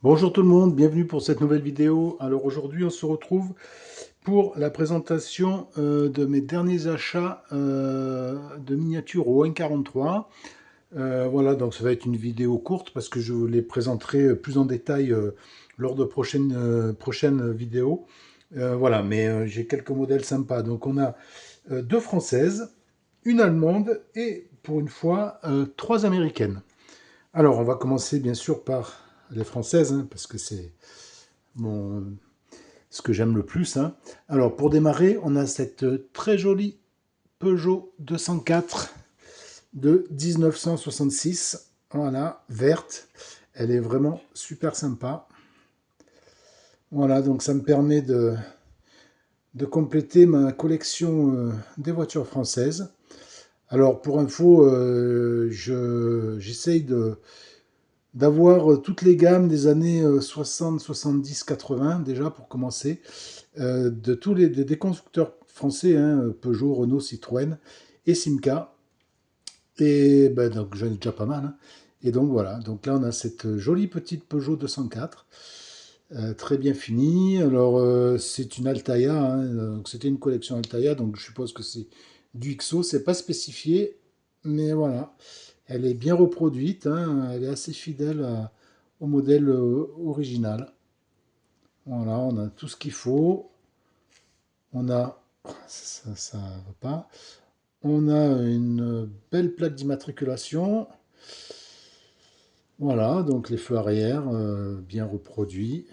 Bonjour tout le monde, bienvenue pour cette nouvelle vidéo. Alors aujourd'hui on se retrouve pour la présentation de mes derniers achats de miniatures au 1,43. Voilà, donc ça va être une vidéo courte parce que je vous les présenterai plus en détail lors de prochaines vidéos. Voilà, mais j'ai quelques modèles sympas. Donc on a deux françaises, une allemande et pour une fois trois américaines. Alors on va commencer bien sûr par les françaises, hein, parce que c'est mon, ce que j'aime le plus, hein. Alors, pour démarrer, on a cette très jolie Peugeot 204 de 1966. Voilà, verte. Elle est vraiment super sympa. Voilà, donc ça me permet de compléter ma collection des voitures françaises. Alors, pour info, j'essaye d'avoir toutes les gammes des années 60, 70, 80, déjà pour commencer. De tous des constructeurs français, hein, Peugeot, Renault, Citroën et Simca. Et ben, donc j'en ai déjà pas mal, hein. Et donc voilà, donc là on a cette jolie petite Peugeot 204, très bien finie. Alors c'est une Altaïa, hein, donc c'était une collection Altaïa, donc je suppose que c'est du XO, c'est pas spécifié, mais voilà, elle est bien reproduite, hein, elle est assez fidèle au modèle original. Voilà, on a tout ce qu'il faut. On a, ça va pas. On a une belle plaque d'immatriculation. Voilà, donc les feux arrière bien reproduits.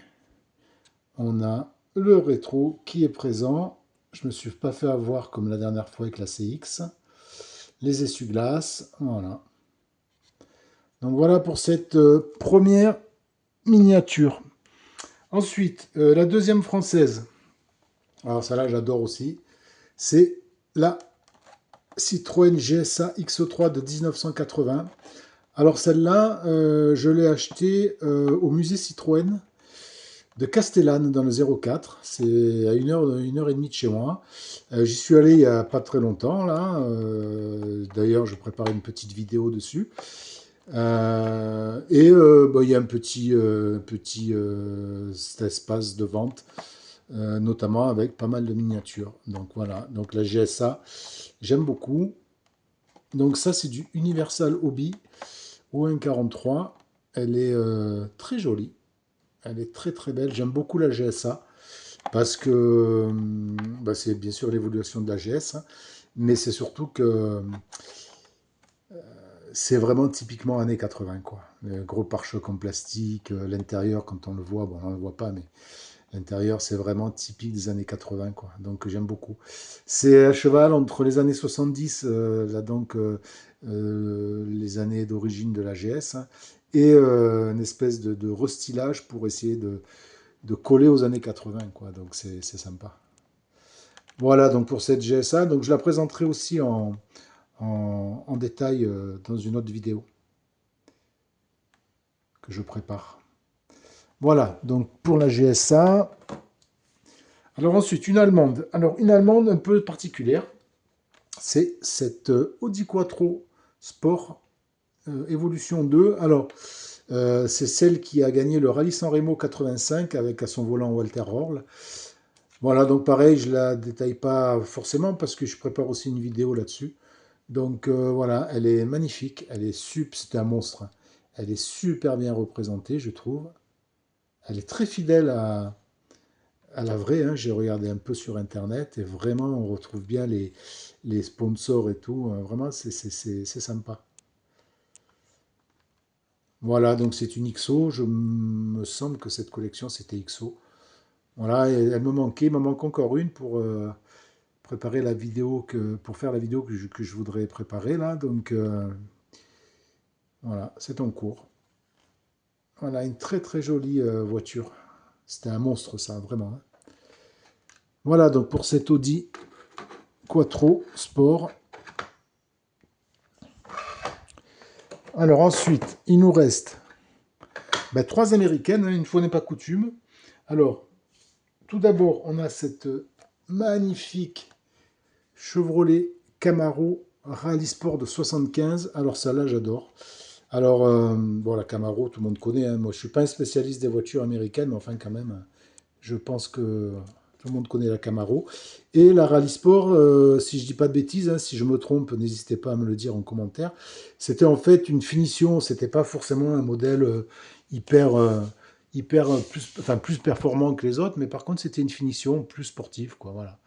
On a le rétro qui est présent. Je ne me suis pas fait avoir comme la dernière fois avec la CX. Les essuie-glaces, voilà. Donc voilà pour cette première miniature. Ensuite, la deuxième française. Alors celle-là, j'adore aussi. C'est la Citroën GSA XE3 de 1980. Alors celle-là, je l'ai achetée au musée Citroën de Castellane dans le 04. C'est à une heure et demie de chez moi. J'y suis allé il n'y a pas très longtemps là. D'ailleurs, je prépare une petite vidéo dessus. Bah, il y a un petit cet espace de vente, notamment avec pas mal de miniatures. Donc voilà. Donc la GSA, j'aime beaucoup. Donc ça, c'est du Universal Hobby O143. Elle est très jolie. Elle est très très belle. J'aime beaucoup la GSA parce que bah, c'est bien sûr l'évolution de la GS, hein, mais c'est surtout que c'est vraiment typiquement années 80, quoi. Le gros pare-choc en plastique, l'intérieur, quand on le voit, bon, on ne le voit pas, mais l'intérieur, c'est vraiment typique des années 80, quoi. Donc j'aime beaucoup. C'est à cheval entre les années 70, là donc les années d'origine de la GS, hein, et une espèce de restylage pour essayer de coller aux années 80, quoi. Donc c'est sympa. Voilà donc pour cette GSA. Donc je la présenterai aussi en détail dans une autre vidéo que je prépare. Voilà donc pour la GSA. Alors ensuite, une allemande. Alors une allemande un peu particulière, c'est cette Audi Quattro Sport Evolution 2. Alors, c'est celle qui a gagné le Rallye San Remo 85 avec à son volant Walter Röhrl. Voilà, donc pareil, je ne la détaille pas forcément parce que je prépare aussi une vidéo là-dessus. Donc voilà, elle est magnifique, c'est un monstre, hein. Elle est super bien représentée, je trouve. Elle est très fidèle à la vraie, hein. J'ai regardé un peu sur Internet et vraiment, on retrouve bien les sponsors et tout. Vraiment, c'est sympa. Voilà, donc c'est une XO. Je me semble que cette collection, c'était XO. Voilà, et elle me manquait. Il me manque encore une pour préparer la vidéo pour faire la vidéo que je voudrais préparer là. Donc voilà, c'est en cours. Voilà, une très très jolie voiture. C'était un monstre ça, vraiment, hein. Voilà, donc pour cette Audi Quattro Sport. Alors ensuite, il nous reste trois américaines, hein, une fois n'est pas coutume. Alors, tout d'abord, on a cette magnifique Chevrolet Camaro Rallye Sport de 75. Alors ça là, j'adore. Alors, bon, la Camaro, tout le monde connaît, hein. Moi, je suis pas un spécialiste des voitures américaines, mais enfin, quand même, je pense que tout le monde connaît la Camaro. Et la Rallye Sport, si je dis pas de bêtises, hein, si je me trompe, n'hésitez pas à me le dire en commentaire. C'était en fait une finition, c'était pas forcément un modèle hyper, hyper plus, enfin, plus performant que les autres, mais par contre, c'était une finition plus sportive, quoi, voilà.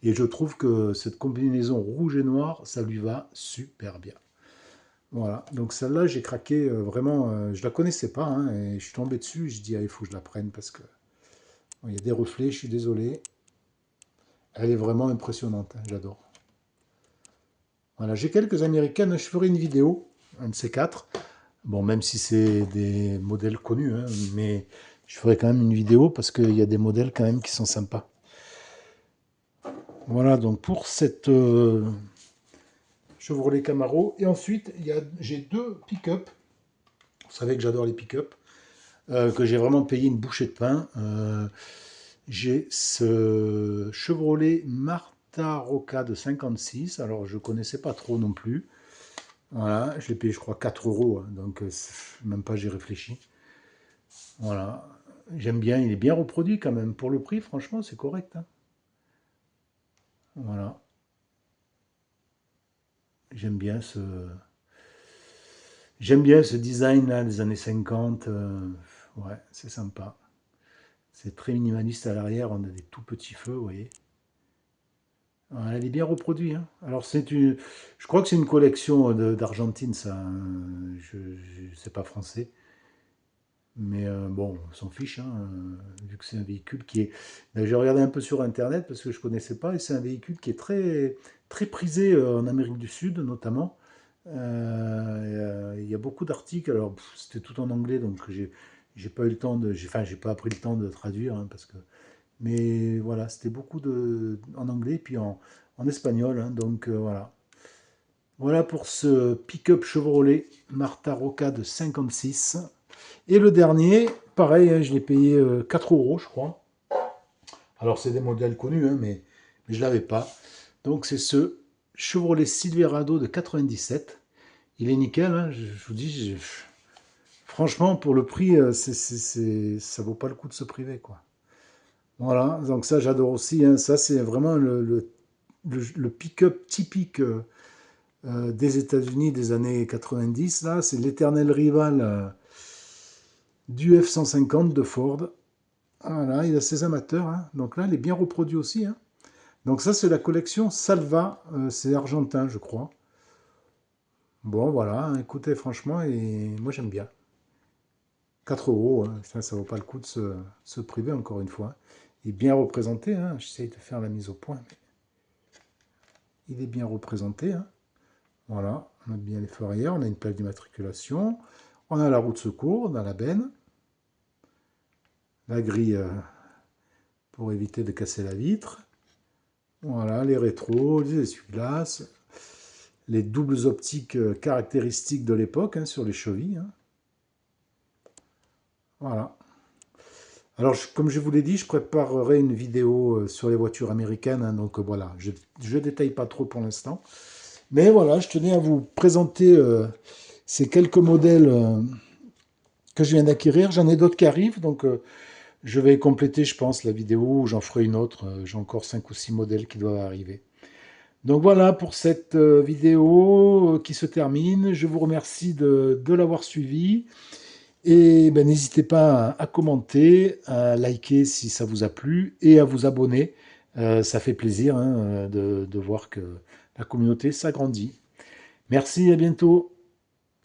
Et je trouve que cette combinaison rouge et noir, ça lui va super bien. Voilà, donc celle-là, j'ai craqué vraiment, je la connaissais pas, hein, et je suis tombé dessus, je dis, ah, il faut que je la prenne parce que bon, il y a des reflets, je suis désolé. Elle est vraiment impressionnante, hein, j'adore. Voilà, j'ai quelques américaines, je ferai une vidéo, un de ces quatre. Bon, même si c'est des modèles connus, hein, mais je ferai quand même une vidéo parce qu'il y a des modèles quand même qui sont sympas. Voilà, donc pour cette Chevrolet Camaro. Et ensuite, j'ai deux pick-up. Vous savez que j'adore les pick-up. Que j'ai vraiment payé une bouchée de pain. J'ai ce Chevrolet Marta Rocca de 56. Alors, je ne connaissais pas trop non plus. Voilà, je l'ai payé, je crois, 4 euros. Hein, donc, même pas, j'ai réfléchi. Voilà. J'aime bien, il est bien reproduit quand même. Pour le prix, franchement, c'est correct. Hein. Voilà. J'aime bien ce, J'aime bien ce design là des années 50. Ouais, c'est sympa. C'est très minimaliste à l'arrière. On a des tout petits feux, vous voyez. Voilà, elle est bien reproduite. Hein. Alors je crois que c'est une collection d'Argentine, ça. C'est pas français. Mais bon, on s'en fiche, hein, vu que c'est un véhicule qui est. Là, j'ai regardé un peu sur Internet parce que je connaissais pas, et c'est un véhicule qui est très, très prisé en Amérique du Sud, notamment. Il y a beaucoup d'articles. Alors, c'était tout en anglais, donc j'ai pas eu le temps de. Enfin, j'ai pas pris le temps de traduire, hein, parce que. Mais voilà, c'était beaucoup en anglais, puis en espagnol, hein, donc voilà. Voilà pour ce pick-up Chevrolet Marta Rocca de 56. Et le dernier, pareil, hein, je l'ai payé 4 euros, je crois. Alors, c'est des modèles connus, hein, mais je ne l'avais pas. Donc, c'est ce Chevrolet Silverado de 97. Il est nickel, hein, je vous dis, franchement, pour le prix, ça vaut pas le coup de se priver, quoi. Voilà, donc ça, j'adore aussi, hein. Ça, c'est vraiment le pick-up typique des États-Unis des années 90. Là, c'est l'éternel rival du F-150 de Ford. Voilà, il a ses amateurs, hein. Donc là, il est bien reproduit aussi, hein. Donc ça, c'est la collection Salva, c'est argentin, je crois. Bon, voilà, hein, écoutez, franchement, et moi j'aime bien. 4 euros, hein, ça vaut pas le coup de se priver, encore une fois. Il est bien représenté, hein. J'essaye de faire la mise au point, mais il est bien représenté, hein. Voilà, on a bien les feux arrière, on a une plaque d'immatriculation, on a la roue de secours dans la benne, la grille pour éviter de casser la vitre. Voilà, les rétros, les essuie-glaces, les doubles optiques caractéristiques de l'époque, hein, sur les chevilles, hein. Voilà. Alors, comme je vous l'ai dit, je préparerai une vidéo sur les voitures américaines, hein, donc voilà, je ne détaille pas trop pour l'instant. Mais voilà, je tenais à vous présenter ces quelques modèles que je viens d'acquérir. J'en ai d'autres qui arrivent, donc je vais compléter, je pense, la vidéo, ou j'en ferai une autre. J'ai encore 5 ou 6 modèles qui doivent arriver. Donc voilà pour cette vidéo qui se termine. Je vous remercie de l'avoir suivi. Et ben, n'hésitez pas à commenter, à liker si ça vous a plu et à vous abonner. Ça fait plaisir, hein, de voir que la communauté s'agrandit. Merci, à bientôt.